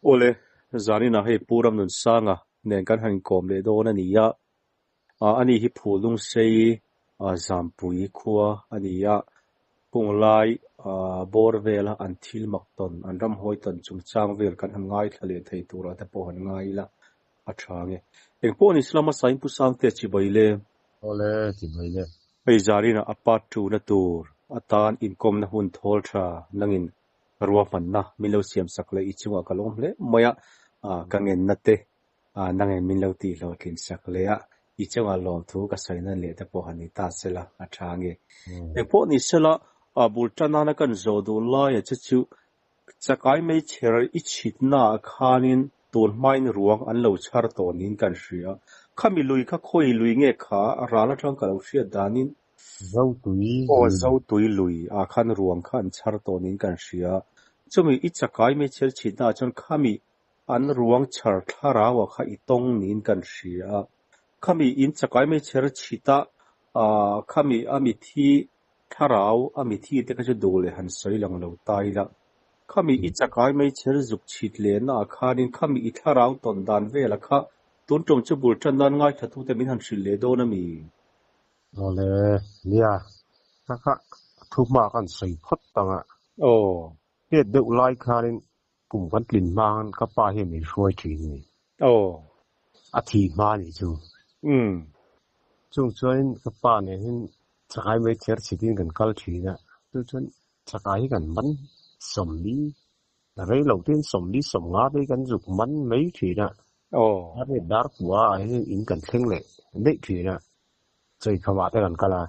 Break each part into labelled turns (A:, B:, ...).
A: Ole zani na he puram nun sanga nen kan han kom le do na niya ani hi phulung sei zampui khuwa aniya punglai borvela anthil makton anram hoiton chungchang vel kan han ngai thale thei tura ta po han ngai la athange engpon islama sain pu sang te chi baile
B: ole chi baile
A: ei zari na apat tu na tur atan inkom na hun thol tha nangin ruwa manna milo siam sakle ichunga kalom le moya kangen nate nangen minlo ti lo kin sakle a ichunga lom thu ka saina le ta po hani ta sela athange engpo ni sela bultana na kan zodu la ya chu chakai mai cher ichitna khanin ton main ruang an lo char to nin kan ria khami lui kha khoi lui nge kha rala thang ka lo ria danin zau tui lui khan ruang khan char to nin kan ria chumi ichakai mai cher chitna chon khami an ruang char thara wa kha itong nin kan ria khami in chakai mai cher chita khami ami thi tharau ami thi te ka dole han soilang lo tai la khami ichakai mai cher juk chit le na khanin khami I tharau ton dan vela kha tun tong chu bul chan dan ngai thathu te min han sil le do na mi
B: ole nia ka thuma kan sei phot tanga he de ulai khanin pum kan tlin man ka pa he mi shoi thi ni athi ma ni chu chung chuan ka pa ne hin chakai mai cher chitin kan kal thi na tu chuan chakai kan man som li rei lo tin som li som nga dei kan juk man mai thi na ave dar kwa he in kan thleng le nei thi na chei khawa te kan kala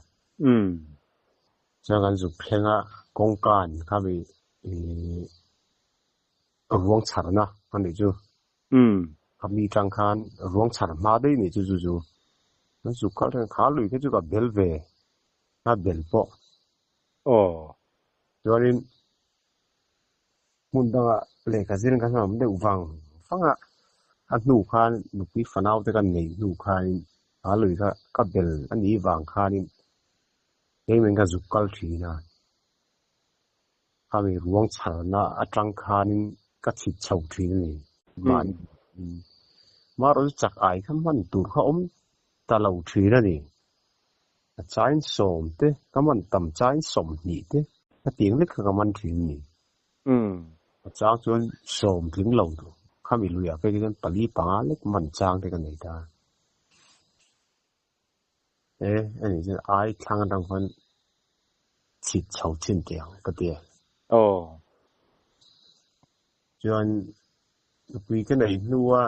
B: jangan juk thlenga kongkan khami ruang charna ani chu khami tangkhan ruang char ma dei ni chu chu na chu ka kha lui ke chu ka belve na belpo jorin munda le ka zin kan ham de wang fanga anu khan nupi fanau te kan nei nu khan lui ka bel ani wang khanin ei men ka zukal thina khami ruang charna atang khanin ka chi chau thina ni man maro chak ai kham man tur kha ta lo thina ni a chain som te kaman tam chain som ni te ka ting le ka man thin ni a chang chon som tling lo tu khami luya pe kan pali pa le man chang te kan nei ta ani je ai thang dang khan chi chau chin tiang ka te chuan pui cái này nuwa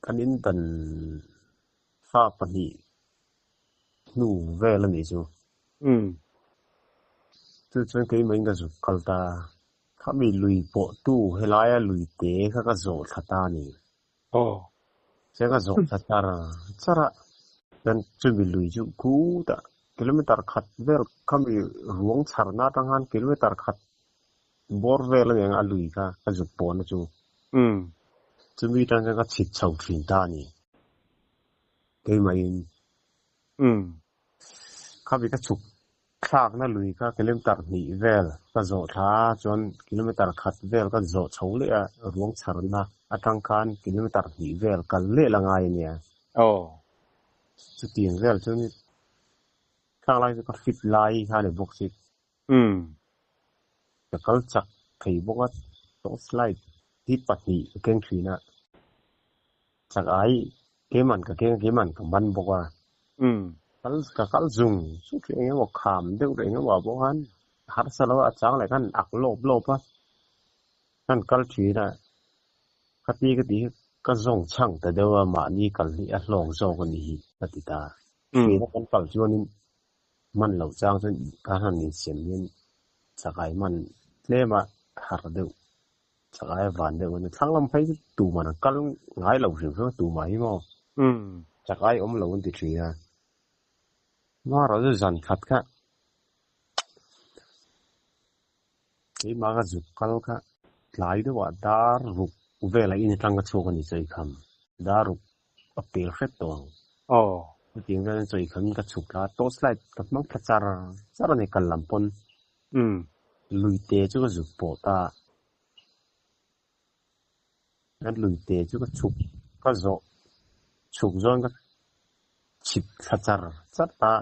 B: kan in tan fa pani nu ve la ni chu tu chuan cái mình ga zu kalta khami lui po tu helaya lui te kha ka zo thata ni se ka zo thata ra chara dan chu bi lui chu ku ta kilometer khat ver khami ruang charna tangan kilometer khat bor ve la yang alui ka zu po na chu chu mi tan ka chit chau thin ta ni ke mai khami ka chuk khak na lui ka kilometer ni vel ka zo tha chon kilometer khat vel ka zo chho le a ruang charna atang khan kilometer ni vel kal le la ngai nia chu tin vel chu ni khang lai ka fit lai ha le bok sit ka kal chak thei boka to slide ti pati keng thina chak ai ke man ka ban boka kal zung chu ke ngo kham deu re ngo wa bohan har salo a chang le kan ak lob pa kan kal thina khati ka zong chang ta dewa ma ni kal ni a hlong zo kan ni patita ke na kan kal chuanin man lo chang chen ka han ni sem nin chakai man tlema har deu chakai van deu ni thanglam phai tu man kal ngai lo rim tu mai mo chakai lo ti thia ma ro zan khat ka ei ma ga zu kal ka lai de wa dar ru ve la in tang ka chok ni chei kham daru a perfect to tiếng ra rồi khẩn ka chuk la to slide ka mang ka chara ne kal lampon lui te chu ka zu po ta นั้นลุยเตจุก็ฉุกก็โซฉุกโซนก็ฉิบขจัดจัดตา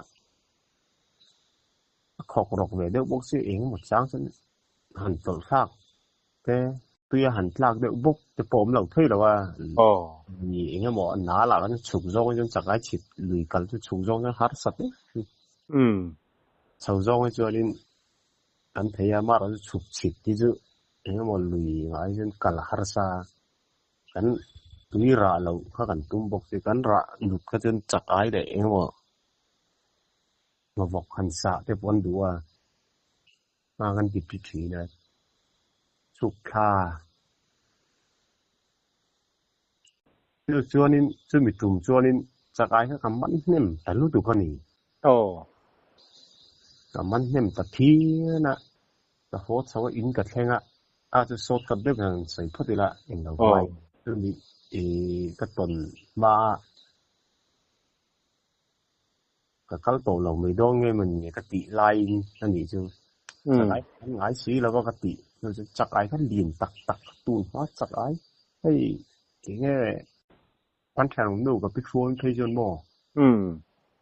B: ขอกรอกเวเดบกสิเองหมดช้างซั่นหันตลากแต่ตัวหันลากเดบกจะปอมเหล่าเท่แล้วว่านี่เองหมอหนาละกันฉุกโซนจนจักไอ้ฉิบลุยกันจะฉุกโซนก็หัดสัตว์ชาวโซนจะลินอันเทียมาเราฉุกฉิบที่จะเองหมอลุยไอ้จนกัลหัดซากันตุยระเราเขากันตุ้มบกสิกันระหลุดก็จนจักไอ้ได้เองหมอมาบอกหันษาแต่ปนดูว่ามากันปิดพิธีนะสุขคาคือจวนนี้จะมีตุ่มจวนนี้จักไอ้เขากำมันเน่มแต่รู้ตัวคนนี้กำมันเน่มตะทีนะแต่โหดสาวอินกับแข่งอาจจะโซดกับเด็กกันใส่พอดีละเองเราไปคือมีกระตุนมาก็เข้าโตเราไม่ต้องไงมันกติลายนั่นนี่จูจักไอ้หงายสีแล้วก็กติเราจะจักไอ้ก็เลียนตักตูนว่าจักไอ้ให้แค่ปันแทงดูกับบิ๊กโฟนเพจนบ่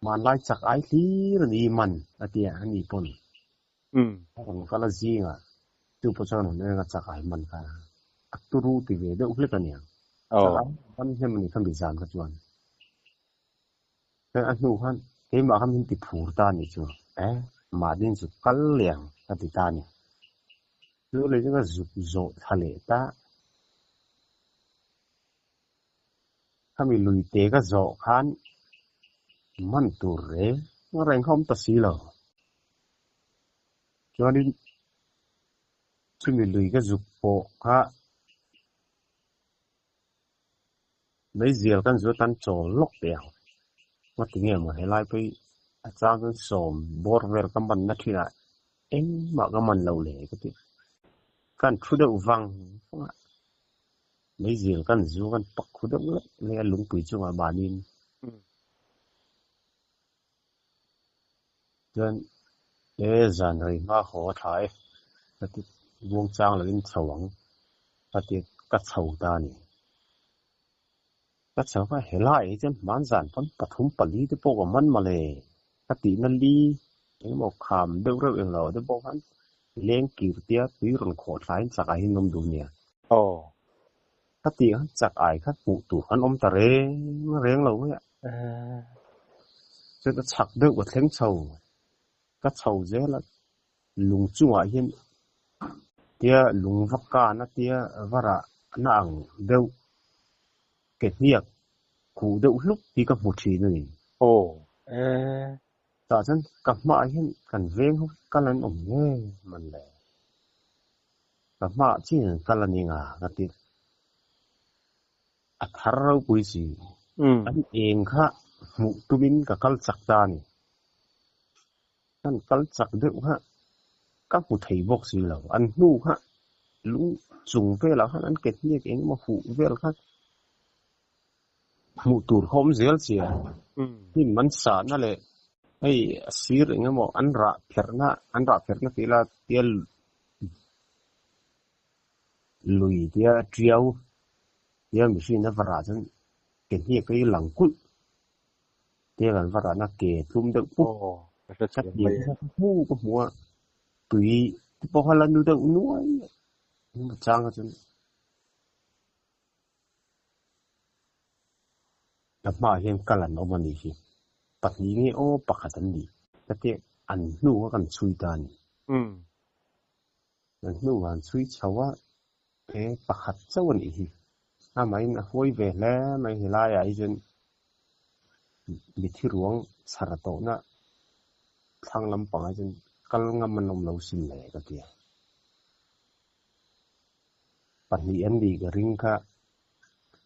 B: มันไล่จักไอ้ที่นี่มันอะเตียอันนี้ปนผมก็ละจีอ่ะจูปชนเนี่ยก็จักไอ้มันค่ะอัตรูติเวเดอุเลกันเนี่ยจักไอ้มันเห็นมันคันบิซานก็จวนแต่อันนู้นเฮ้ยมาคำติผูตานี่จูมาดินสุกัลเลียงอติตานี่คือเลยก็จุกโจทะเลตาถ้ามีลุยเตก็โจคันมันตุเรแรงคอมตัดสีแล้วจวนนี้ซึ่งมีลุยก็จุกโปค่ะไม่เสียกันจุดตันโจล็อกเดียวว่าถึงเนี่ยมาให้ไล่ไปอาจารย์ก็สอนบอร์เวอร์กันบันนัดที่น่ะมากันมันเราเลยก็ที่กันชุดอุฟังไม่เสียกันจูกันปักชุดเลยลุงปุ๋ยจังหวะบานินจนจันเลยมาขอถ่ายก็ที่วงจางเลยสว่างก็ที่กัดเสาตานี่กัดเสาก็เฮล่าจนมันจันพ้นปฐมปลีที่พวกมันมาเลยกตินั่นดีเองบอกคำเรื่องเองเราที่บอกว่าเลี้ยงกีบเตี้ยปีรุ่นขอดสายจากไอ้นมดูเนี่ยกติจากไอ้ข้าปู่ตู่ขันอมตะเรงเราเนี่ยจนก็ฉักเดือดว่าเท้งเฉาก็เฉาเจ้าละลุงจั่วเห็นเตี้ยลุงวักกานะเตี้ยว่าระนางเดือดเกตเนียกขู่เดือดลุกที่กับหมดทีนี่แต่ฉันกลับมาเห็นกันเวงกันนั่นเนี่ยมันแหละกลับมาที่กันนั่นเองก็ติดอัฐเราคุยสิอันเองค่ะมุตุบินกับกัลจักตานี่นั่นกัลจักเดือดฮะก็หูไทยบอกสิแล้วอันนู้ฮะลุงจุงเวลาฮะอันเก็ตเนี่ยเองมาหูเวลค่ะมุตูร์คอมเซลเซียนี่มันสารนั่นแหละไอ้ซีร์เงี้ยบอกอันระเพิร์นะทีละเดียลุยเดียเจียวเดียมิชินะวราจันเกิดที่ก็หลังกุดเดียกันวรานะเกตุ่มเด็กปุ๊บชัดเดียผู้ก็หัวตุยที่พอฮัลนูเด็กน้อยมันจ้างกันจนกลับมาเห็นกันแล้วมันนี่สิปัจจุบันโอ้ปักขัดนี่แต่ที่อันนู้นกันช่วยตานี่อันนู้นกันช่วยชาวว่าปักขัดเจ้านี่สิไม่นะห้อยเวลาไม่เห็นลายไอ้จนบิดที่หลวงสารโตนะทางลำปางไอ้จนกัลงมันลงเราสิเลยก็เดียปัจจุบันดีก็ริงค่ะ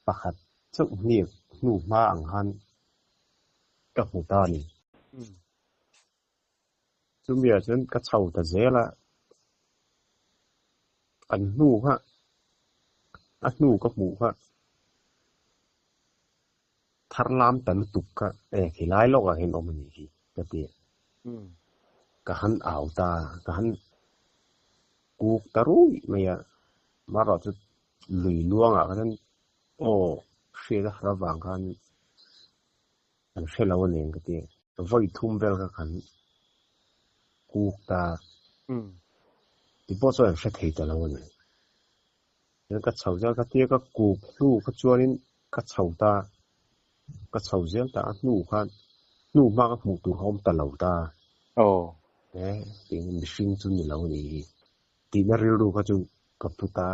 B: ปักขัดเจ้านี่นู่มาอังหันกับหัวตานี่จุ่มเบียจนกระเช้าตะเจละอันนู่ฮะอันนู่กับหมูฮะทารลามตันตุกกะขี้ไล่โลกเห็นออกมานี่สิกะเตียกะหันอ่าวตากะหันกูกตะรุยไม่อะมารอจะลุยล่วงอ่ะกัน โอ้เสียละระหว่างกันอันเสียแล้วเองก็เตียไว้ทุ่มเบลก็คันกูตาที่บ่ซอยเสียทีตะแล้วนี่แล้วก็เฉาเจ้าก็เตียก็กูลูกก็จัวนี่ก็เฉาตาก็เฉาเจ้าตาลูกคันลูกมากก็หมู่ตูหอมตะเหลาตา
A: โอ้
B: เป็นมิชิงจุนี่แล้วนี่ที่น่าเรียนรู้ก็จุกับตุตา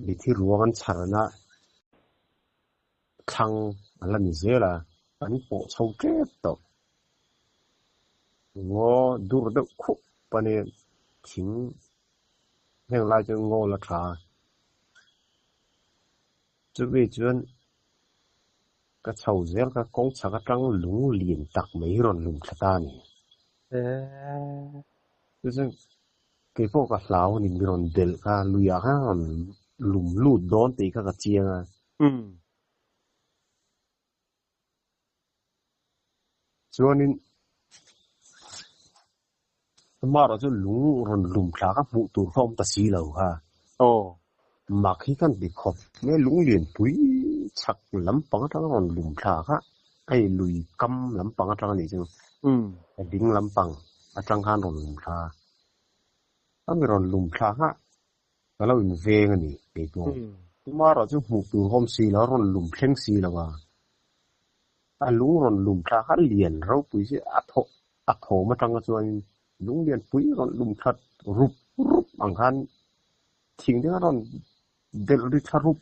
B: บิที่รัวกันชานะทางอะไรนี่เสียละอันนี้ปวดเฉาเจ็บต่อง้อดูระดับคุปะเนี่ยทิ้งแห่งไรจะง้อละทาจะไปจนก็เฉาเสียก็กงชักจังหลงเลียนตักไม่รอนลุมชะตานี่ซึ่งเกี่ยวกับลาวนี่มีรอนเดลก็ลุยอ่ะหลุมลูดโดนตีก็กระเจียงอ่ะส่วนนี้มาเราจะลุงรอนลุมคลากับหมู่ตัวข้อมตะซีแล้วค่ะ
A: โอ้
B: มักให้กันไปขอบแม่ลุงเลียนปุ้ยชักลำปังทั้งรอนลุมคลาค่ะไอ้ลุยกำลำปังทั้งนี้จังไอ้ดิ้งลำปังจังหารอนลุมคลาถ้ามีรอนลุมคลาค่ะก็เราอินเวงนี่ไปตัวมาเราจะหมู่ตัวข้อมซีแล้วรอนลุมเพ่งซีแล้วว่าลุงรอนลุมคลาค่ะเลียนเราปุ้ยสิอักโถมาจังก็ส่วนลุงเรียนปุ้ยรอนลุมคลัดรูปอังคันทิ้งที่รอนเดลดิชารูป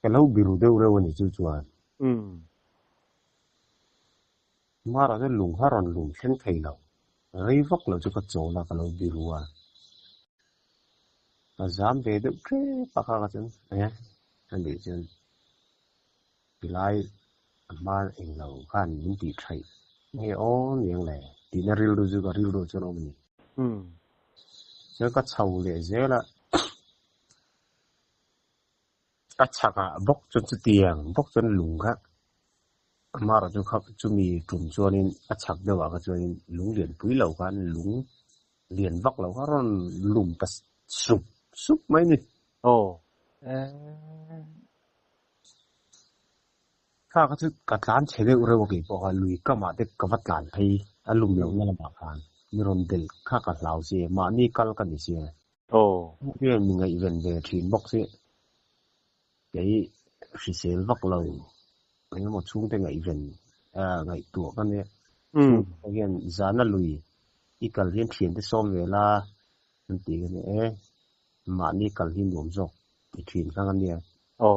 B: ก็เราบิรูเดวเร็วนี่จู่ๆมาเราจะลุงฮารอนลุมเช่นไทยเราเรียกเราจะกระโจนแล้วก็เราบิรูอ่ะจามเบดเกปากกาจังอันนี้จังปีไลมาเองเราคันยินดีไทยนี่อ๋อยังแหละที่น่าเรียนรู้จักเรียนรู้จักเรานี่จะก็เช่าเลยเจ้าละก็ชักอ่ะบกจนเตียงบกจนลุงครับมาเราจะครับจะมีกลุ่มชวนนี้ก็ชักเดียวกับชวนนี้ลุงเรียนปุ้ยเรากันลุงเรียนบักเราก็ร้อนลุงก็สุบไหมนี่
A: โอ้
B: ข้าก็จะกัดล้านเฉลี่ยเร็วกี่บอกว่าลุยก็มาเด็กก็วัดล้านให้อารมณ์เหล่านั้นมาผ่านมีรอนเดลข้ากัดเหล่าเสียมานี่กัลกันนี่เสีย
A: โอ้
B: เรื่องมีไงอีเวนต์เวทีบ็อกซี่ไอ้สิเซลบักเราไอ้หมดช่วงแต่ไงอีเวนต์ไงตัวกันเนี่ยเรียนจานะลุยอีกัลเรียนเขียนที่ซ้อมเวลามันตีกันเนี่ยมานี่กัลหินหลวมจกที่เขียนข้างกันเนี่ย
A: โอ้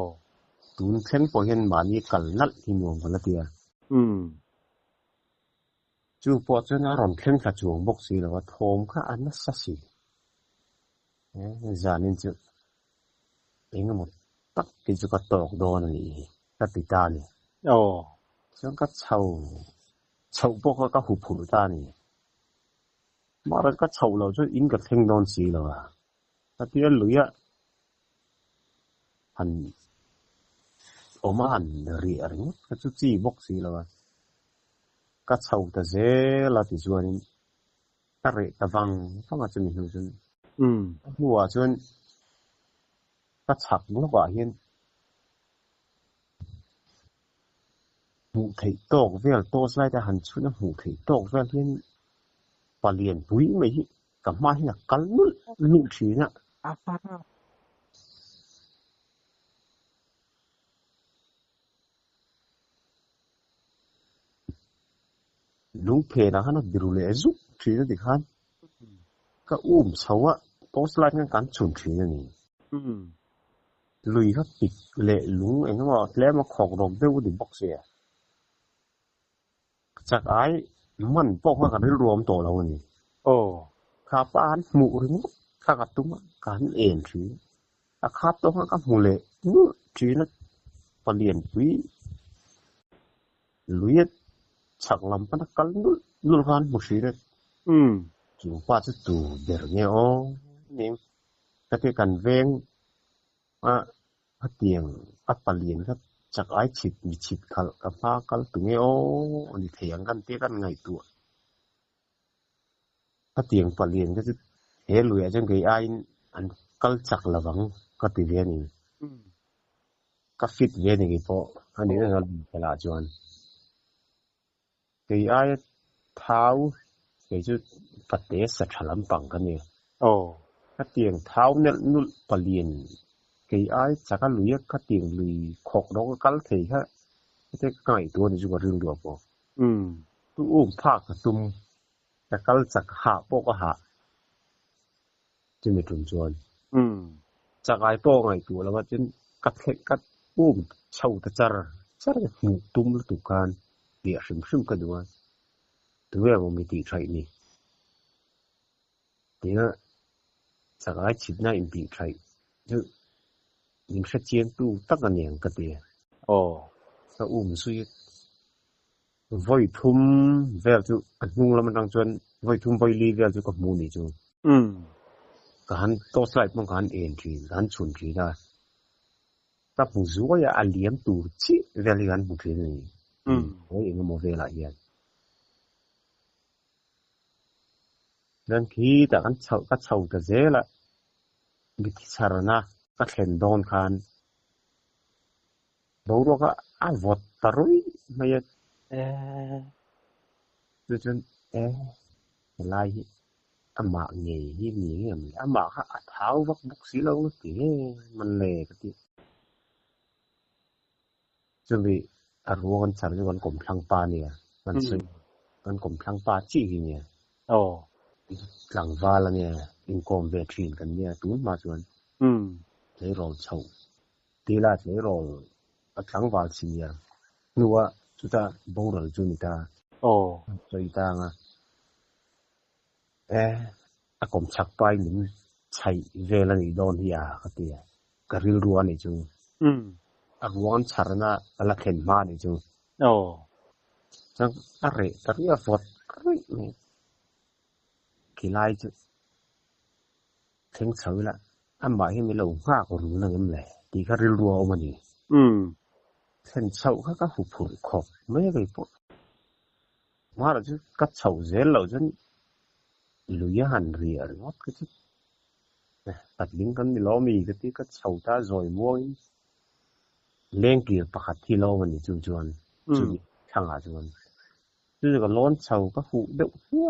B: ตุนเช่นพอเห็นมานี่กัลนัดหินหลวมกันละเดียจู่พอเจ้าหน้ารอนเข่งขัดจวงบ็อกซี่แล้วว่าโทมข้าอันนั้นสักสิจานินจะเองก็หมดตักกิจก็ตอกโดนนี่ตัดติตานี่
A: โอ้
B: ฉันก็เช่าพวกก็หุบหูตานี่มาแล้วก็เช่าเราจะอินกับเข่งโดนสีแล้วอ่ะแต่ที่เหลือหันออกมาหันเรียร์นี่ก็จะจีบ็อกซี่แล้วอ่ะก็เช่าแต่เจ้าละที่ส่วนนี้ตะเรตะวังต้องอาจจะมีหูจนหัวจนก็ฉักแล้วว่าเห็นหูไถตอกเวลโตสไลแต่หันชุดหูไถตอกเวลเห็นปลาเลียนปุ้ยไม่กับมาเห็นกัลนุ่นลูกชีน่ะลุงเพนะฮะนะบิรุเลซุชีน่ะดิคันก็เสาอะโตสไลกันกันชุนชีน่ะนี่ลุยก็ปิดเละลุงเองว่าแล้วมาของรมด้วยวุฒิบ็อกเซียจากไอ้มันพวกกันได้รวมตัวเรานี่
A: โอ้
B: ข้าปานหมู่ถึงข้ากัดตุ้มการเอ็นทีข้าตัวข้ากับหมู่เละทีนั้นปเลียนปุ้ยลุยฉักลำปนักกันนู่นกันหมู่ชีเลยจึงว่าจะตู่เดี๋ยวเงี้ยอ๋อนี่แต่ที่กันเวงเตียงอัปเลียนครับจากไอ้ฉิดมีฉิดคัลกับพาคัลตรงนี้โอ้นี่เถียงกันเตี้ยกันไงตัวเตียงปเลียนก็จะเฮ ลุยจังไกอ้ายอันกัลจักระวังก็ติเวนี่ก็ฟิตเวนี่กิปออันนี้ก็เวลาจวนไกอ้ายเท้าไกจุปะเตสะฉลัมปังกันนี่ก็เตียงเท้าเนี่ยนุปะเลียนไกอ้ายจักลุยก็เตียงลุยขอกดอกกัลเทฮะแต่ไก่ตัวนี่จุก็เรื่องดวปอตู้อุ้มภาคตุมแต่กัลจักหาปอก็หาจึงไม่ถึงจวนจากไอ้ป้อไงตัวแล้วว่าจนกัดเล็กกัดปุ้มเช่าตะจารหูตุ้มแล้วตุการเดี๋ยวซึมกันด้วยตัวมันมีตีใครนี่เดี๋ยวจากไอ้ชิดหน้าอินตีใคร就你时间都大个年个的ก็สุยไว้ทุ่มเวลจุอันงแล้วมันตั้งจนไว้ทุ่มไว้ลีเวลจุกับมูนี่จุการโตสไลด์มันการเอ็นทีการชุนทีได้ถ้าผู้สูงอายุเลี้ยงตัวชิเวลาการบุกนี่โอ้ยมันโมเวลาเอียนนั่นคือแต่การเช่าก็เช่าแต่เจละมิติสารนะก็เห็นโดนกันดูว่าก็วอดตรุยไม่จนอะไรอามาเงี้ยมีเงี้ยอามาค่ะเท้าวักบุกสีเราตีมันเละก็ตีจนไปรู้ว่ากันสารวันกลมพลังปาเนี่ยมันซึ่งมันกลมพลังปาจี้เนี่ยหลังวาละเนี่ยอินกอมเวทีนกันเนี่ยตุ้มมาจนเลยรอเช่าตีละเลยรอหลังวาสิเนี่ยนัวจุดาบ่รอจุนิตา所以当啊阿咁拆拜年砌เวลานี่โดนยาก็ตีกะริลรัวนี่จุอาวันชารนะละเข็นมานี่จุจังอะไรตะเรียฟอดรินี่กี่ไล่จุถึงเฉยละอันหมายให้มีลงห้าก็รู้นั่นแหละตีกะริลรัวเอามานี่เส้นเฉาเขาก็หุบหุบขอบไม่ได้ปวดมาแล้วจุกัดเฉาเจแล้วจนลุยหันเรียร์วัดก็จุตัดลิงกันนี่ล้อมีก็ที่กัดเฉาตาจอยมวยเล่งเกี่ยวประคัดที่ล้อมันนี่จุนจุนช่างหาจุนจุก็ร้อนเฉาก็หุบเดือดหัว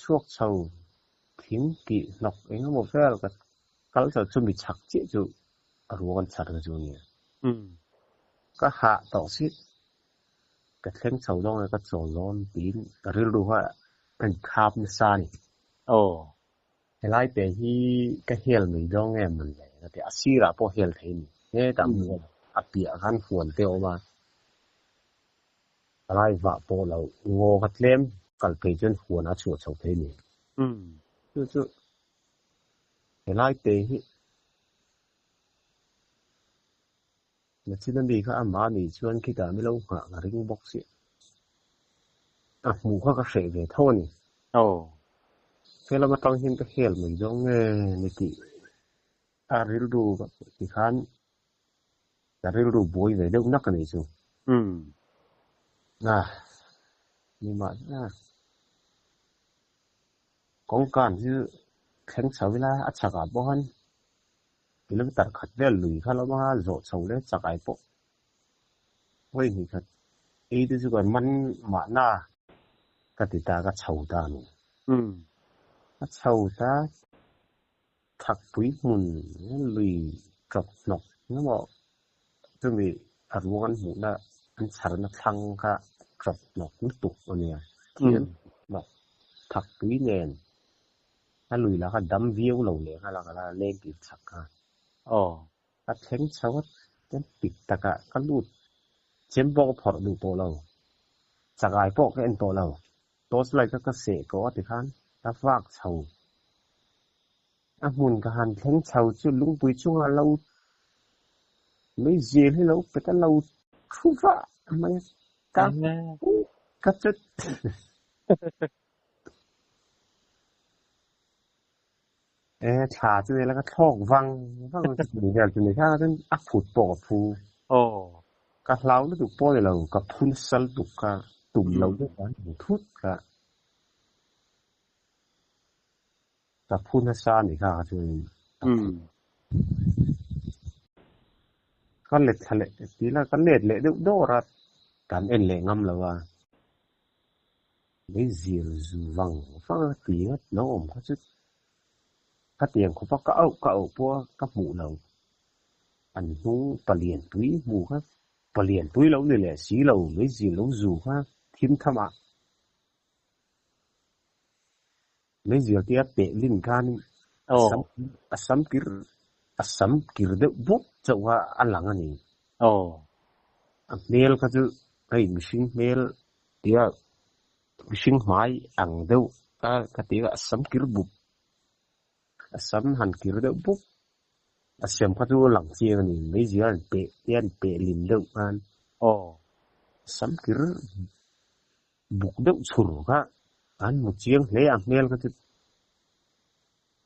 B: ช่วงเฉาทิ้งกี่หนอกเองก็หมดแล้วก็กัดเฉาจุมีฉักเจ๊จุรู้กันชัดก็จุเนี่ยก็หาต่อสิก็เล่งเฉาลงแล้วก็โจร้อนปีนก็รู้ว่าเป็นคาบนิสานี่ไล่ไปที่ก็เฮลไม่ร้องแง่มันเลยแต่อาศิระพอเฮลเห็นเนี่ยตามหัวอเปียกันฝนเตียวมาไล่ว่าพอเรางอกัดเล่มกัดไปจนหัวน่าชัวเฉาเทนี่จุไล่ไปที่แล้วที่นั่นดีก็อามานี่ชวนคิดไม่รู้หาริงบ็อกซี่หมูเขาก็เสกเลยเท่านี้เวลามาต้องเห็นก็เห็นเหมือนจ้องนี่ที่ริลดูกับที่ขันแต่ริลดูบ่อยเลยเดี๋ยวนักกันนี่จูนี่มาของการที่แข่งสาวเวลาอัศกาบ้านกิโลเมตรขัดเวลลุยข้าเรามาโจทย์สาวเลยจากไอ้ปกเฮ้ยนี่ครับที่สุดมันมาหน้ากติตาก็เช่าตานี่เช่าตาถักปุ๋ยมุนลุยกรอบหนกนี่บอกจะมีอารมณ์หมุนละอันสารนักทังก็กรอบหนกนี่ตุกอันเนี้ยเทียนบอกถักปุ๋ยเนียนถ้าลุยแล้วก็ดำวิวลงเลยค่ะแล้วก็เล่นกิจสักการถ้าแข็งเช่าจะปิดตะกะก็รูดเช่นบอกพอดูโปเราจากไอ้พวกเอ็นโปเราตัวสไลด์ก็เสกก็ติคันถ้าฝากเช่าหุ่นก็หันแข็งเช่าจุดลุงปุยช่วงเราไม่เจี๋ยให้เราไปแต่เราทุฟ้าไม่ก็จุดชาจุดแล้วก็ทอกวังจุดเดียวจุดนี้ถ้าท่านผุดปอกฟูก็เราแล้วถูกป้อยเราก็พุ่นสัลตุกก็ตุ่มเราด้วยกันทุกก็ กับผู้นักสร้างนี่ค่ะช่วยก็เล็ดทะเลทีละก็เล็ดเละโดรัดกันเอ็นเละงำแล้วว่าไม่เสียจูวังฟังตีก็น้องเขาจะก็เตียงเขาฟักก็เอาพวกกับหมูเราอันนู้ปเลียนตุ้ยหมูครับปเลียนตุ้ยเราเลยแหละสีเราไม่เสียเราจูครับทิมธรรมะไม่เสียที่เปะลิ้นกันสัมกิรเดบุกจะว่าอันหลังอันนี้เมลก็จะไอ้มิชิงเมลเดียมิชิงหมายอังเดียวก็เดียสัมกิรบุกสัมหันกิรเดบุกเสียมก็จะหลังเชียงนี่ไม่เสียเปะเตียนเปะลิ้นเดียวกันสัมกิรบุกเดียวสุรก็อันมุเชียงเลยเมลก็จะ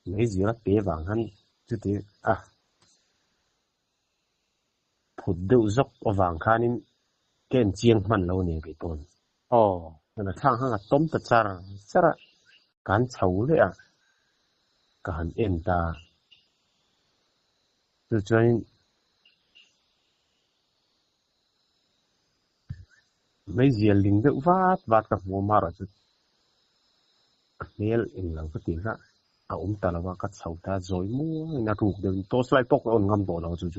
B: ไม่เสียเปะบางอันจุดที่ผุดเดือดซอกวางข้านี่แกนเจียงมันเราเนี่ยไปต้นนั่นทางห้างต้มตะจาระการเฉาเลยการเอ็นตาจุดนี้ไม่เสียลิงเดือดวาดกับหัวมาร์จุดเมลเองเราก็ตีละตาละว่ากัดเฉาตาจอยมัวน่าถูกเดินโตสไลด์ปกงำตัวเราจุด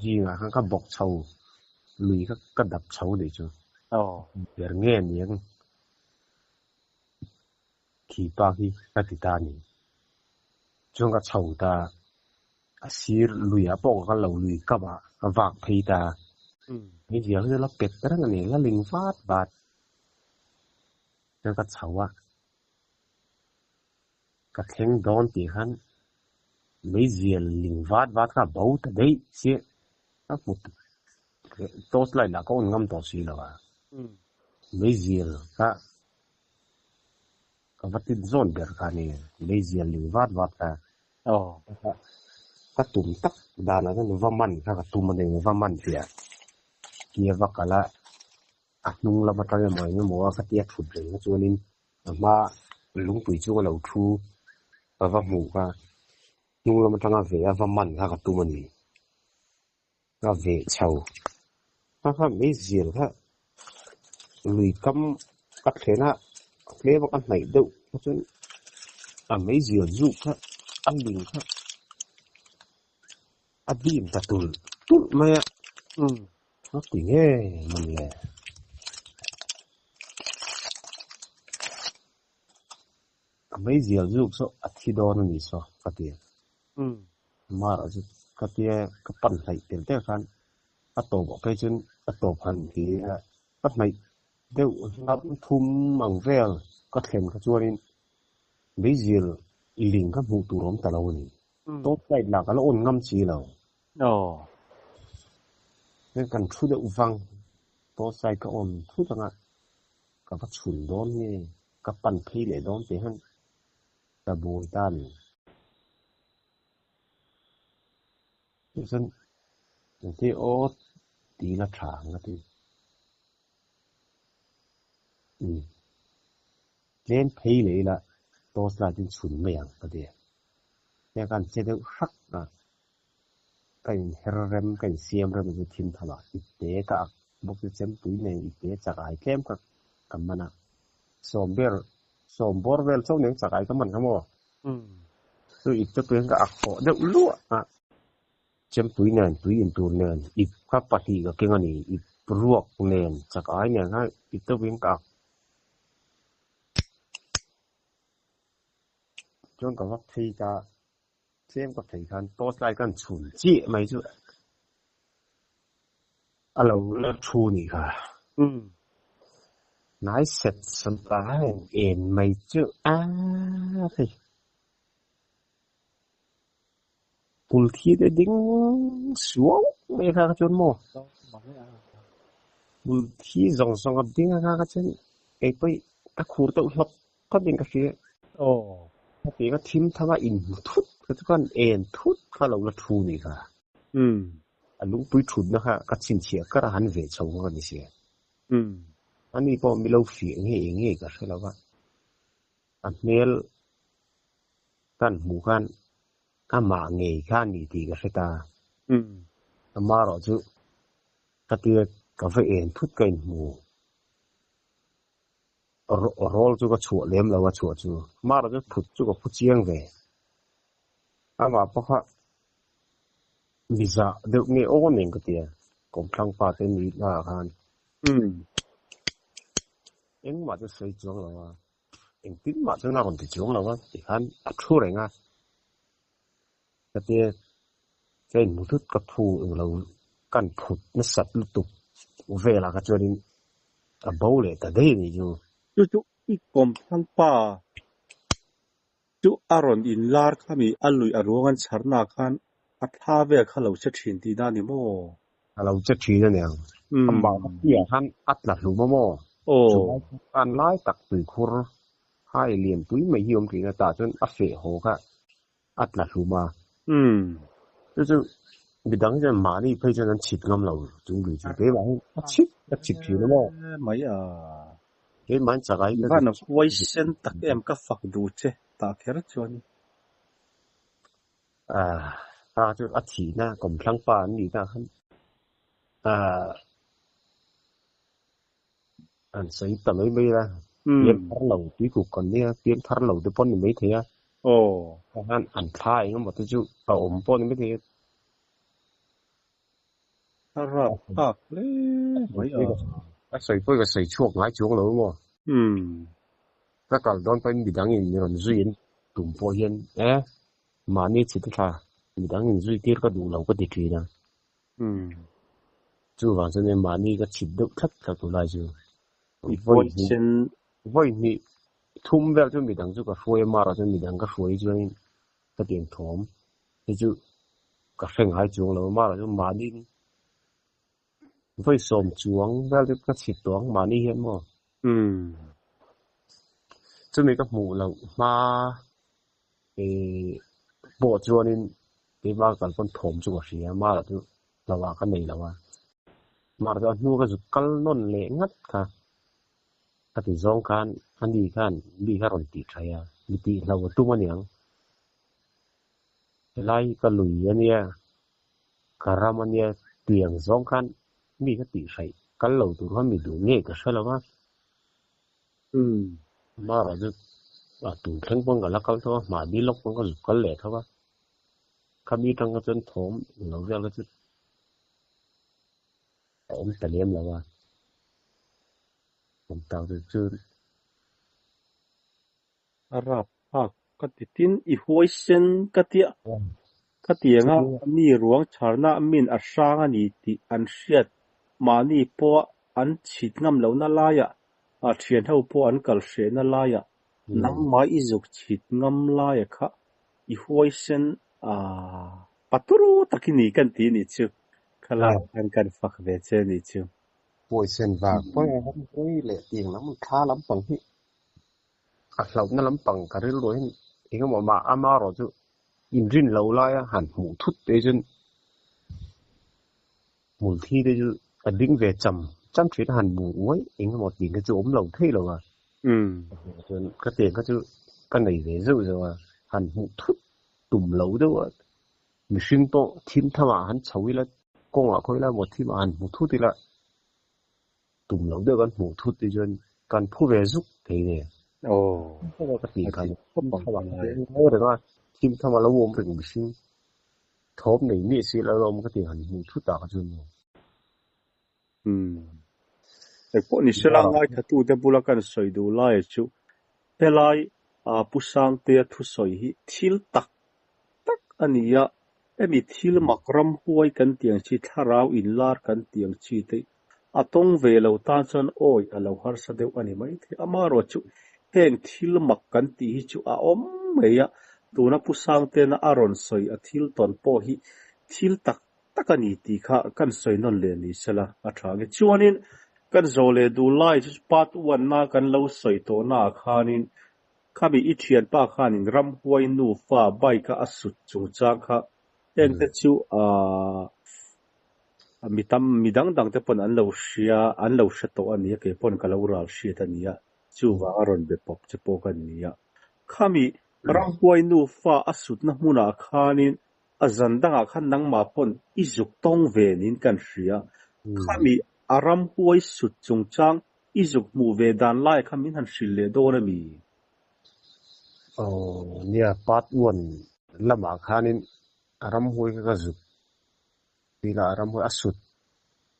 B: ยิงข้างก็บอกเฉาลุยก็ดับเฉาเลยจุเดี๋ยวเงี้ยนี่ขี่ปากที่กัติตานี่จงก็เฉาตาสีลุยปกก็เราลุยกับวากพีตานี่เดี๋ยวเราเป็ดตั้งนี่แล้วลิงฟาดบาดจงก็เฉาก็แทงโดนตีขันไม่เสียลิงวาดก็เบาแต่ได้เสียก็หมดโตสไลด์แล้วก็งำต่อสีแล้วไม่เสียก็วัดที่โซนเดียวกันนี่ไม่เสียลิงวาดก็ตุ่มตักด้านนั้นว่ามันก็ตุ่มมันเองว่ามันเสียเกี่ยวกับกันละนุ่งเรามาทำยังไงเนี่ยมัวก็เตี้ยถุดเลยนะจวนนี้มาลุงปุ๋ยจู่ก็เราทูว่าหมูก็นุ่งเรามาทำอะไรว่ามันก็ตุ่มมันนี่ก็เวชเช่าถ้าไม่เสียก็ลุยกำกัดเขนะเลี้ยงกันไหนดูเพราะฉะนั้นไม่เสียจุกก็อันดิ่งก็อันดิ่งตัดตุลไม่ก็ติ่งมันเลยไม่เสียจุกsoอาทิตย์โดนนี่soก็เดียมาแล้วจะก็เดียก็ปั่นไหลเต็มเท่ากันโตบอกไปจนโตพันทีก็ไหนเดี๋ยวนับทุ่มมังเวลก็เห็นก็จวนนี้ไม่เสียลิงก็มูตุรมตะลาวนี่โตไปหลักแล้วอ่อนงำชีเราเนี่ยกันชุดอุฟังโตใส่ก็อ่อนชุดต่างก็ฉุนโดนนี่ก็ปั่นพี่เลยโดนไปหั่นกระบวนการซึ่งที่โอตีละทางก็ที่เล่นพี่เลยละโตสลาดินฉุนเมียงก็ดีเนี่ยการเสด็จฮักกันเฮรเรมกันเสียมเรมจะทิมทลายอีเตะกับบุกเซมตุยเนี่ยอีเตะจากไอเข้มกับกันมันสมบอร์เวลส่งเนี่ยจากไอกันมันครับมั้งคืออีกจะเป็นกับอักขอเดือดล้วนเซมตุยเนี่ยตุยอินตูเนี่ยอีกข้าปฏิกับเก่งอันนี้อีกรวกเนี่ยจากไอเนี่ยฮะอีกจะเป็นกับจนกับว่าทีจะเสียมกับทีกันโตสไลกันฉุนจี้ไม่จุเราเลิกชูนี่ค่ะนายเสร็จสบายเอ็นไม่จุสิปุลที่ได้ดิ้งสวงไม่ค่ะจนโมปุลที่ส่งกับดิ้งค่ะจนไอ้ไปตะคูตัวหลบก็ดิ้งกับเสียปีก็ทิมทว่าอินทุดก็ทุกคนเอ็นทุดก็เราละทูนี่ค่ะลุงปุ้ยทุดนะคะก็ชินเชียก็หันเวชงกันนี่เสียอันนี้พอมีเราเสียงเงี้ยก็ใช่แล้วว่าอันเมล kan mu kan ama ngei kan ni ti ka seta ama ro chu ka ti ka ve en thut kain mu rol chu ka chu lem la wa chu chu ma ro chu thut chu ka phu chiang ve ama pa kha visa de nge o ning ka ti kom thlang pa te ni la kan eng ma chu sei chuang la wa eng tin ma chu na kon ti chuang la wa ti kan a thu re nga ka ti cái một chút cái thu ở lâu căn phụt nó sập liên tục về là cái chuyện à bầu lệ tại đây này
A: chú ít cầm thang pa chú Aaron in lar kami alui aruangan charna kan atha ve khalau cha thin ti da ni mo
B: khalau cha thi da ne bảo ya han at la lu mo an lai tak tu khur hai lian túi mai hiom thì ta chun a fe ho ka at la lu ma就是你当然马里配着人切咁流中类就俾話一切住啦嘛
A: 咪啊
B: 你買就係
A: 嗰個衛生特別嘅法度啫打開咗咗
B: 就一次啦咁想辦你但係所以特別咩啦邊頭流啲個건呢邊頭流啲幫你咩睇啊อันท้ายก็หมดทุกเอาอมป้อนไม่ได้
A: รับภาคเลยไม่
B: ใส่ก็ใส่ช่วงหลายช่วงแล้วมั้งถ้าก่อนโดนไปมีดังอย่างนี้จุยนตุ่มพอเห็นมานี่ชิดท่ามีดังอย่างจุยที่ก็ดูเราก็ติดทีนะจู่วันเสาร์มานี่ก็ชิดดุทัดทัดตัวไรจู่วันนี้ทุ่มแบบจะมีดังจู่ก็ช่วยมาเราจะมีดังก็ช่วยจู่ก็เตียงถมที่จู่ก็เร่งหายจู่แล้วมาเราจะมานี่会送装แล้วก็สิตวงมานี่เห็นบ่จะมีกับหมู่เรามาบ่จวนนี่มากันคนถมจุกเสียมาแล้วเราว่ากันนี่แล้วว่ามาแล้วนูก็สุกัลนนเลงัดค่ะก็ติซ่องกันอันนี้กันมีค่ะรอนติใช่อ่ะมีติเราตุ้มันหยังไล่ก็ลุยอันเนี้ยกะรามันเนี่ยเตียงซ่องกันมีก็ติใส่กันเราตัวเขามีดูเงี้ยก็ใช่แล้วว่ามาเราจะตุ่มแข็งปนกันแล้วเขาเท่ามาดีล็อกปนก็หลุดกันแหละเท่าว่าเขามีทั้งก็จนถมเราเรียกก็จะผมแต่เลี้ยมแล้วว่าผมเต่าจะจืด
A: รับภาคก็ติดตินอีหัวเส้นก็เตี้ยก็เตี้ยงอ่ะนี่หลวงชาร์นามินอัศางนี่ติอันเสียดมานี่พออันฉีดน้ำเหลวน่าลายเชียนเท่าพออันกัลเสียน่าลายนังมาอีจุกฉีดน้ำลายค่ะอีหัวเส้นปัตตุรุตะกินีกันตีนี่ชิวขลากันฝักเวเจนี่ชิว
B: หัวเส้นว่าเพราะว่าเฮ้ยแหละเตียงแล้วมันค้าล้ำปังที่เรานั่นล้ำปังกันเรื่อยๆเองก็บอกมาอามาเราจะยินรินเหลวลายหันหูทุดเดจนหมุนที่ได้จะอันดิ้งเวจำชีวิตหันหมูไว้เองก็บอกยิงก็จะอมเหลวเท่เลยว่ะจนก็เตียงก็จะกันไหนเวจะว่าหันหูทุดตุ่มเหลวด้วยว่ามีสิ่งโตทิ้งทว่าหันเฉยแล้วกงอ่ะค่อยแล้วหมดที่มาหันหูทุดที่ละตุ่มเหลวด้วยกันหูทุดจนการพูดเวจุกเท่เนี่ยก็ตีกันก็บอกว่าเลยว่าทีมทำมาแล้ววงเป็นสิ่งทบในนี่สิแล้วเราก็ตีหันหูทุดตากจน
A: แต่พวกนี้เสลางไอ้ทัตุเดบุลกันสอยดูไล่จูเปล่าผู้สร้างเตียทุสอยฮิทิลตักอันนี้มีทิลมักรำห้วยกันเตียงชีทาราวอินลาร์กันเตียงชีเตต้องเวลาตาจันโอ้ยเราหาสเดวอันนี้ไม่ที่มารอจูเห็นทิลมักกันตีฮิจูอมเมียตัวนับผู้สร้างเตียนอารอนสอยทิลตอนโปฮิทิลตักกันนี้ตีข้ากันสอยนั่นเลยนี่เสละทางชวนนี้กันโจเลดูไล่จุดปัดวันน่ากันเล่าสอยตัวน่าขานินข้ามีอิเทียนป้าขานินรำห้วยนูฟ้าใบก็อสุดจงจากข้าเองแต่ชูมีดังแต่ปนอันเล่าเชียอันเล่าเชตอันนี้เกี่ยปนกับเล่าราเชียตันนี้ชูว่าอารอนเบปอกจะโปกันนี้ข้ามี ram huai nu fa asut na hmuna khanin azan danga khan nang ma pon izuk tong ve nin kan hria khami aram huai sut chungchang izuk mu ve dan lai khamin han hrille do na mi
B: nia pat won lama khanin aram huai ka zuk tila aram huai asut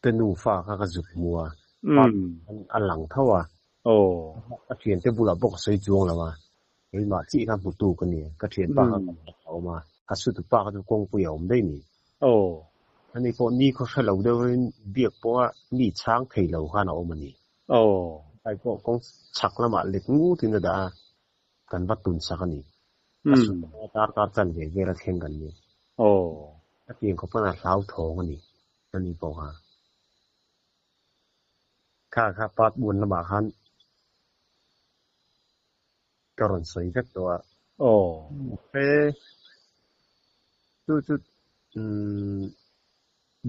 B: tenu fa ka zuk muwa pat alang thawa a thian te bula bok sei chuang lawa ei ma chi ka putu ka ni ka thian pa ka au ma asut pa ka kong pu yom dei ni ani po ni ko sa lo de biak po ni chang thei lo kha na o mani ai po kong chak lama let ngu tin da kan batun sa ka ni asut tar chan ve ve la theng kan ni a tiang ko pa na lau thong ani ani po ha pat bun lama khan karon sei vek to tu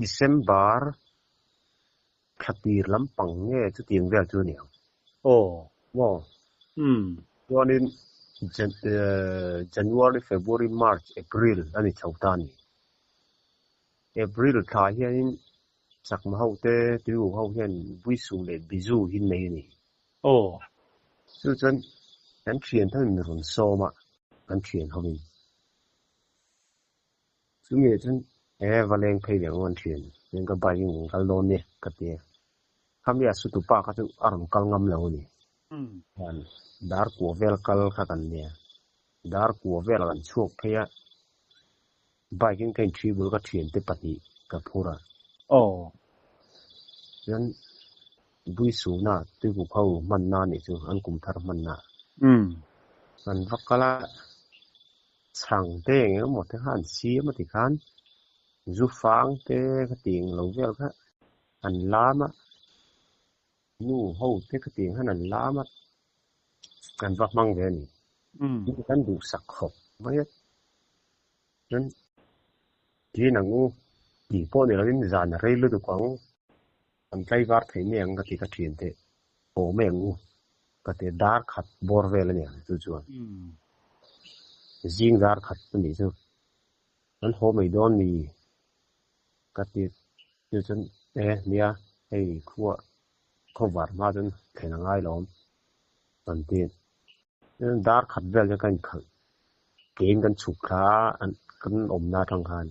B: December khatir lampang nge chu tiang vel chu ni in January February March April ani chauta ni April tha hian sak ma hote tu ho hian buisu le bizu hin nei ni chu chan kan thian than ron so ma kan thian homin chu nge chan valeng phei le on thian nen ka bai ing kal lon ne ka te khamya su tu pa ka chu aram kal ngam lo ni dar ko vel kal kha kan ne dar ko vel kan chuak phaya bai king kan thi bul ka thian te pati ka phura yan buisu na tu ku khau man na ni chu an kum thar man na man vakala chang te nge mo te han si ma ti khan zu fang te ka ting lo vel kha an lama nu ho te ka ting han an lama kan vak mang ve ni ni kan du sak khop ma ya nan ti na ngu ti po ni la rin zan rei lu du kwang an kai war thei ne ang ka ti ka thin te po me ngu ka te dar khat bor vel ni chu chuan jing dar khat ni chu an ho mai don ni ka ti chu chan nia ei khuwa khovar ma jan thena ngai lom an ti dar khat vel ja kan khal keng kan chuk kha an kan om na thang khan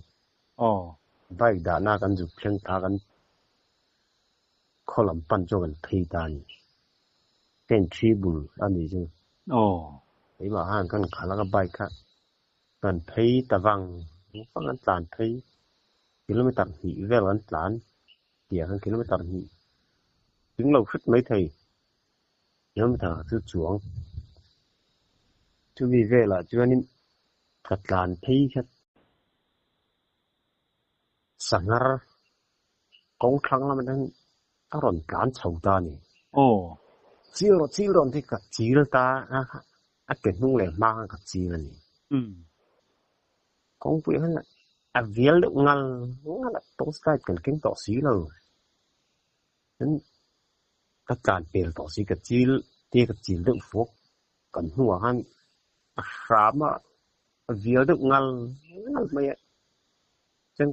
B: bai da na kan ju thleng tha kan kholam pan jo kan thei ta ni ken tribul ani ju ei ma han kan khala ka bai kha kan thei tawang phang an tlan thei kilometer hi vel an tlan tia kan kilometer hi ting lo khit mai thei kilometer chu chuang chu vi vela chuanin ka tlan thei kha sangar kong thlang la man aron tlan chauta ni chil ron thi ka chil ta a ken nung le ma ka chil ni kong pu han a vial de ngal to sta kan ken to si lo nan ka kan pel to si ka chil te ka chil de fok kan huwa han a frama a vial de ngal mai chen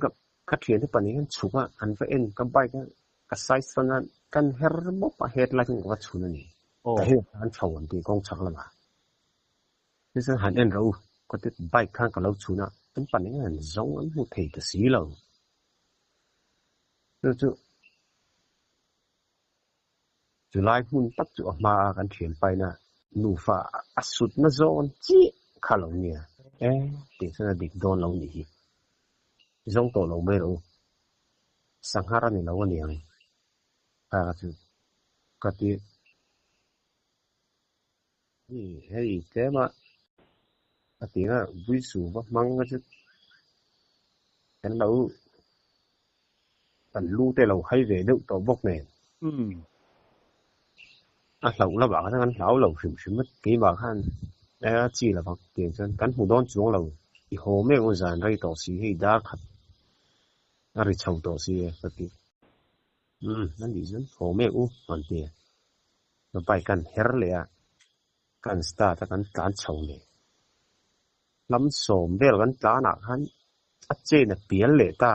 B: ka thien te pani han chuka an fa en ka bai ka size fan kan her mo pa het la kin wa chuna ni ka he han chawon ti kong chak la ma ni san han en ro ko te bai khan ka lo chuna an pani han zong an hu thei ta si lo chu July hun tak chu ma kan thien pai na nu fa asut na zon chi khalo nia ti sana dik don lo ni hi zong to lo me ro sanghara ni lo ni ang chu ka ti ni hei te ma ati na bui su ba mang ga chu kan lo kan lu te lo hai ve lu to bok ne a lo la ba kan lau lo sim sim mất ki ba khan chi la bak tiền chân kan hu don chuang lo i ho me o zan rai to si hei dar khat a ri chau to si ka ti nan di zen ho me u an ti no pai kan her le a kan sta ta kan tan chau le ลำสมเดลกันตาหนักหันอาเจนเปียเลตา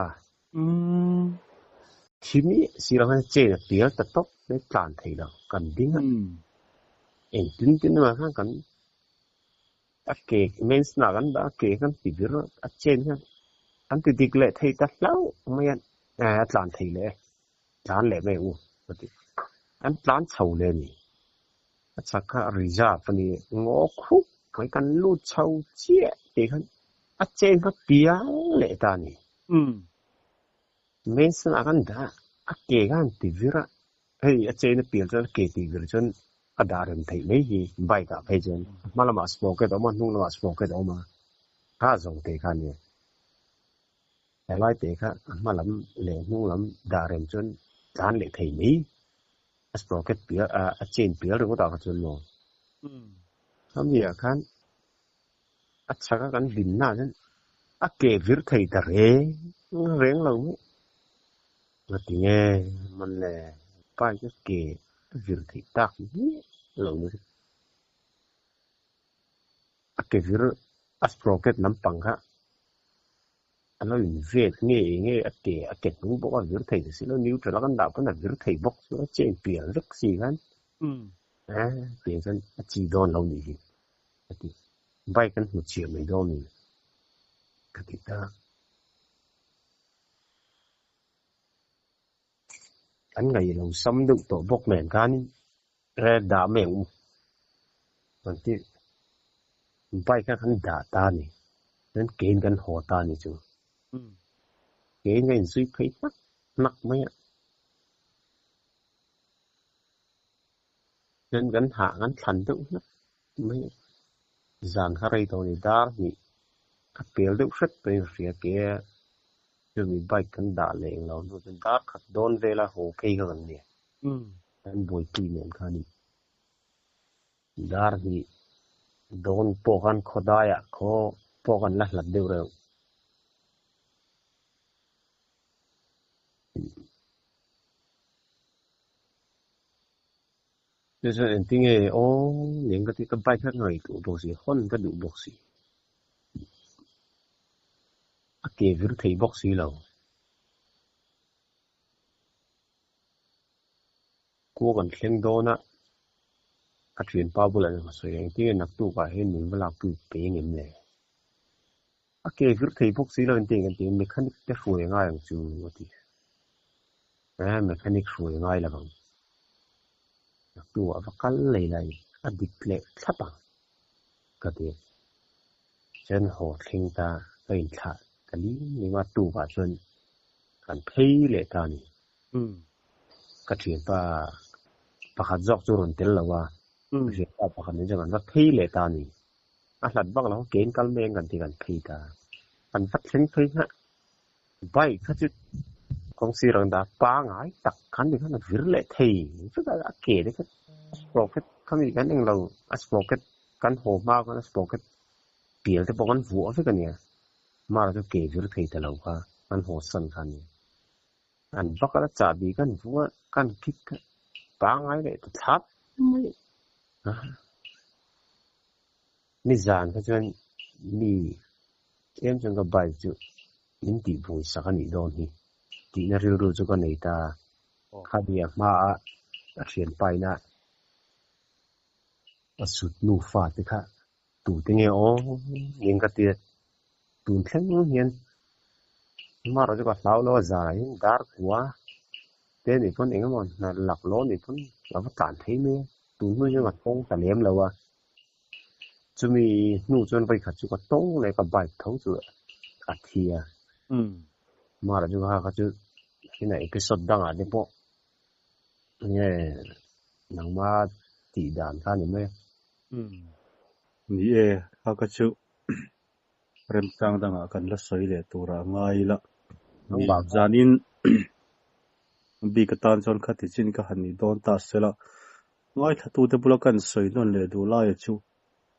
B: ทีนี้สิเราเจนเปียตะตกในกลานไทยแล้วกันดิ้งเอ็นตินมากันอาเกเมนส์นากันอาเกกันติดรถอาเจนกันอันติดิกเลไทยตัดแล้วไม่อันกลานไทยเลยจานเลยไม่อู้อันกลานเฉาเลยนี่สักการิจาฟันนี่งอคุกไม่กันลู่เฉาเจี๊ยเด็กกันอาเจนก็เปียเลตานี่เมนส์นากันด่าอาเกกันติดระเฮ้ยอาเจนเปียจนเกติดระจนอาดาริมไทยไม่ฮีใบกับไปจนมาละมาสโมกเกตออกมานุ่งละมาสโมกเกตออกมาข้าส่งเตะกันเนี่ยแต่ไล่เตะค่ะมาละเลี้ยนุ่งละดาริมจนจานเล็กไทยไม่สโมกเกตเปียอาเจนเปียหรือว่าตากจนโน่ทำอย่างกันอาชักกันดินน่าจนอาเกวิร์ไทยแต่เร่งเราไม่มาถึงเงี้ยมันเลยไปก็เกวิร์ไทยตักนี่เราไม่อาเกวิร์อัสโปรเกตน้ำปังค่ะอันเราอินเวสเงี้ยอาเกตรู้บอกว่าวิร์ไทยสิแล้วนิ้วจะลักกันดาวก็น่ะวิร์ไทยบอกว่าเจนเปลี่ยนรักสีกันเปลี่ยนจนจีโดนเราหนีใบกันหัวเฉียบไม่โดนนี่กติกาอันไงเราซ้ำดุตัวบอกเหมือนกันด่าแม่งมันที่ใบกันขันด่าตานี่นั้นเกณฑ์กันหัวตานี่จูเกณฑ์กันซุยเพย์นักไหมนั้นกันหากันขันดุนักไม่จานอะไรตัวนี้ด่านี่เปลี่ยนดุสักเป็นเสียเกย์จะมีใบกันด่าเลยเราดูจนด่าขัดโดนเวลาหัวเพย์กันเนี่ยนั้นบ่อยปีเหมือนกันนี่ด่านี่โดนพวกกันขดายขอพวกกันละหลับเดียวเร็วเดี๋ยวฉันติงโอ้ยังก็ที่กับใบข้างหน่อยตัวบอกสิคนก็ดูบอกสิอาเกวิร์ไทยบอกสิเรากูกันเข่งโดนะอาเทียนป้าบุญอะไรมาสวยอย่างที่นักตู้ก็เห็นเหมือนเวลากูเปย์เงินเลยอาเกวิร์ไทยบอกสิเราจริงกันจริงเมคานิกจะช่วยง่ายอย่างจู่ว่าที่เมคานิกช่วยง่ายแล้วกันนักตู้ว่ากันเลยอดีตเลยทับปังก็ดีฉันหัวเข่งตาก็อินขากันนี้มีว่าตู้ก็จนกันเพย์เลยตานี่ก็เทียนป้าประคัดจอกจุรนเตลแล้วว่าเสียป้าประคัดนี้จะกันว่าเพย์เลยตานี่หลัดบ้างเราเกณฑ์กันเมงกันที่กันเพย์ตาอันฟัดเข่งเพย์ฮะใบเขาจะของสีรังดาป้าง่ายตักขันที่เขาหนักวิร์เล่เทย์สุดท้ายอาเกะเนี่ยก็สโปรเกตเขามีกันเองเราสโปรเกตกันโหมากกันสโปรเกตเปลี่ยนแต่บอกกันหัวฟิกันเนี่ยมาเราจะเกะวิร์เทย์แต่เราค่ะมันโหดสั่นกันเนี่ยอันบักก็จะบีกันหัวกันคิดป้าง่ายเลยทับไม่นี่จานเขาจะมีเอ็มจังกับใบจุนินตีบุยสักนิดโดนนี่ที่น่ารู้จุกันในตาข้าเดียมาเขียนไปนะสุดนูฟาดค่ะตูติงโอ้ยังกะเตียตูนแข็งเงี้ยมาเราจะก็เล่าแล้วจ่ายดาร์กว่าเดี๋ยวนี้คนเองก็มันน่าหลักล้อนี่คนเราก็การที่นี่ตูนไม่ใช่ว่าต้องแต่เลี้ยมแล้วว่าจะมีนู่นจนไปขัดจุกต้องเลยกับใบท้องจุดอาเทียมาเราจะว่าเขาจะที่ไหนไปสดดังอะไรพวกเนี่ยหนังมาตีด่านท่านนี่ไหม
A: นี่เขาก็ชุเริ่มตั้งดังกันละสวยเลยตัวละง่ายละมีจานินบีกตานจนขัดจินก็หันนี่โดนตัดเสละง่ายถ้าตัวเดบุลกันสวยนั่นเลยดูไล่ชู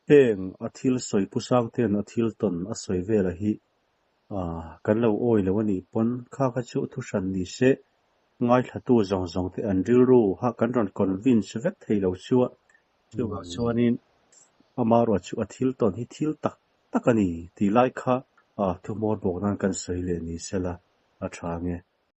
A: เองอาทิลสวยผู้สร้างเตียนอาทิลตนสวยเวลาฮีกันเราโอ้ยแล้ววันนี้ปนข้าก็ชุทุชันนี่เสง่ายถ้าตัวจงที่อันริรูหากันรอนคอนวินส์เวทให้เราชัวนี่อามารัวชูอาทิลตนที่ทิลตัก takani ti lai kha thu mod bok nan kan sei le ni sela a tha nge